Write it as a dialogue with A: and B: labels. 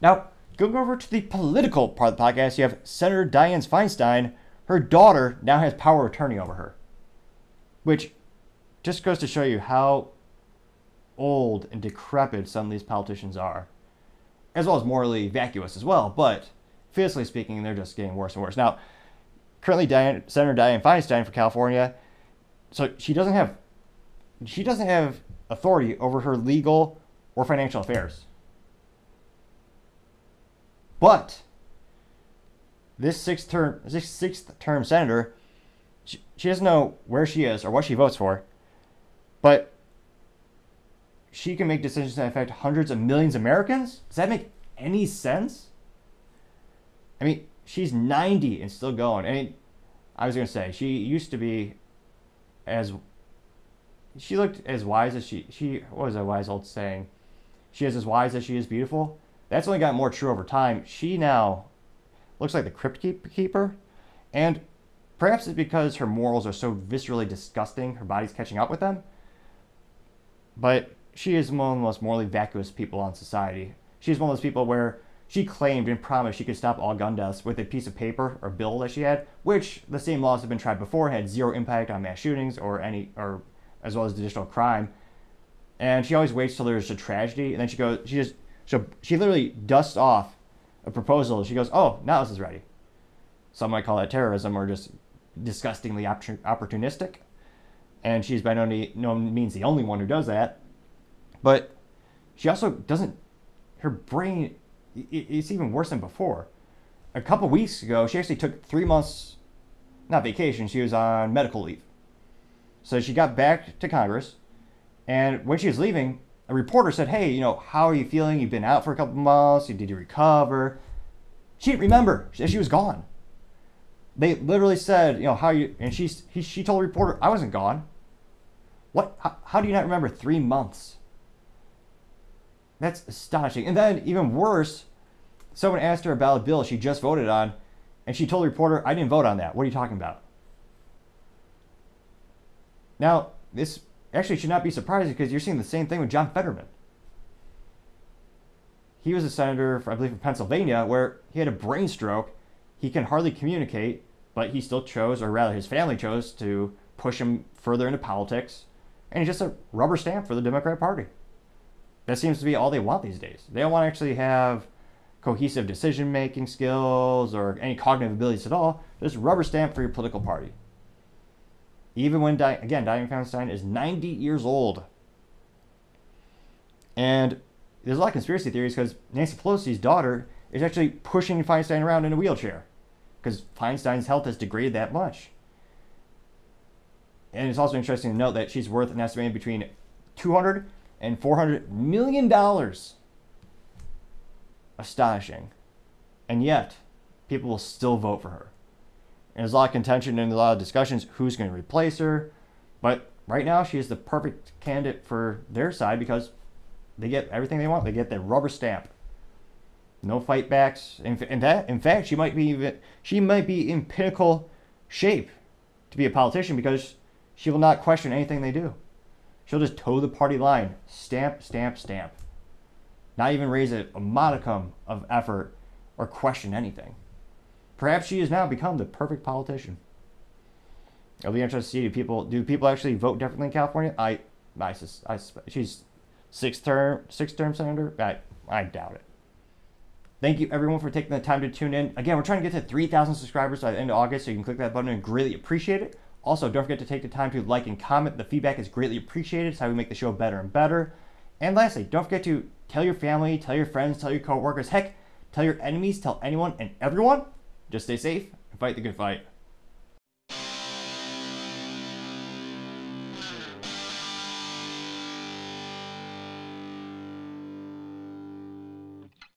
A: Now, going over to the political part of the podcast, you have Senator Diane Feinstein. Her daughter now has power of attorney over her, which just goes to show you how old and decrepit some of these politicians are, as well as morally vacuous as well. But physically speaking, they're just getting worse and worse. Now, currently, Senator Diane Feinstein for California, so she doesn't have authority over her legal or financial affairs. But this sixth term senator, she doesn't know where she is or what she votes for, but she can make decisions that affect hundreds of millions of Americans? Does that make any sense? I mean, she's 90 and still going. I mean, I was going to say, she used to be she looked as wise as what was that wise old saying? She is as wise as she is beautiful. That's only gotten more true over time. She now looks like the crypt keeper. And perhaps it's because her morals are so viscerally disgusting, her body's catching up with them. But she is one of the most morally vacuous people in society. She's one of those people where she claimed and promised she could stop all gun deaths with a piece of paper or bill that she had, which the same laws have been tried before, had zero impact on mass shootings or as well as additional crime. And she always waits till there's a tragedy, and then she literally dusts off a proposal. She goes, "Oh, now this is ready." Some might call that terrorism or just disgustingly opportunistic. And she's by no means the only one who does that. But she also doesn't, her brain, it's even worse than before. A couple weeks ago, she actually took 3 months, not vacation, she was on medical leave. So she got back to Congress, and when she was leaving, a reporter said, "Hey, how are you feeling? You've been out for a couple months. Did you recover?" She didn't remember that she was gone. They literally said, "How are you?" And she told the reporter, "I wasn't gone." What? How do you not remember 3 months? That's astonishing. And then, even worse, someone asked her about a bill she just voted on, and she told the reporter, "I didn't vote on that. What are you talking about?" Now, this actually should not be surprising because you're seeing the same thing with John Fetterman. He was a senator, I believe, from Pennsylvania, where he had a brain stroke. He can hardly communicate, but he still chose, or rather his family chose, to push him further into politics. And he's just a rubber stamp for the Democrat Party. That seems to be all they want these days. They don't want to actually have cohesive decision-making skills or any cognitive abilities at all. Just rubber stamp for your political party. Even when, Diane Feinstein is 90 years old. And there's a lot of conspiracy theories because Nancy Pelosi's daughter is actually pushing Feinstein around in a wheelchair because Feinstein's health has degraded that much. And it's also interesting to note that she's worth an estimated between $200 and $400 million. Astonishing. And yet, people will still vote for her. And there's a lot of contention and a lot of discussions who's going to replace her. But right now, she is the perfect candidate for their side because they get everything they want. They get that rubber stamp. No fight backs. In fact, she might be in pinnacle shape to be a politician because she will not question anything they do. She'll just toe the party line. Stamp, stamp, stamp. Not even raise a modicum of effort or question anything. Perhaps she has now become the perfect politician. It'll be interesting to see do people actually vote differently in California? I she's sixth term senator. I doubt it. Thank you everyone for taking the time to tune in. Again, we're trying to get to 3,000 subscribers by the end of August, so you can click that button and greatly appreciate it. Also, don't forget to take the time to like and comment. The feedback is greatly appreciated. It's how we make the show better and better. And lastly, don't forget to tell your family, tell your friends, tell your coworkers, heck, tell your enemies, tell anyone and everyone. Just stay safe and fight the good fight.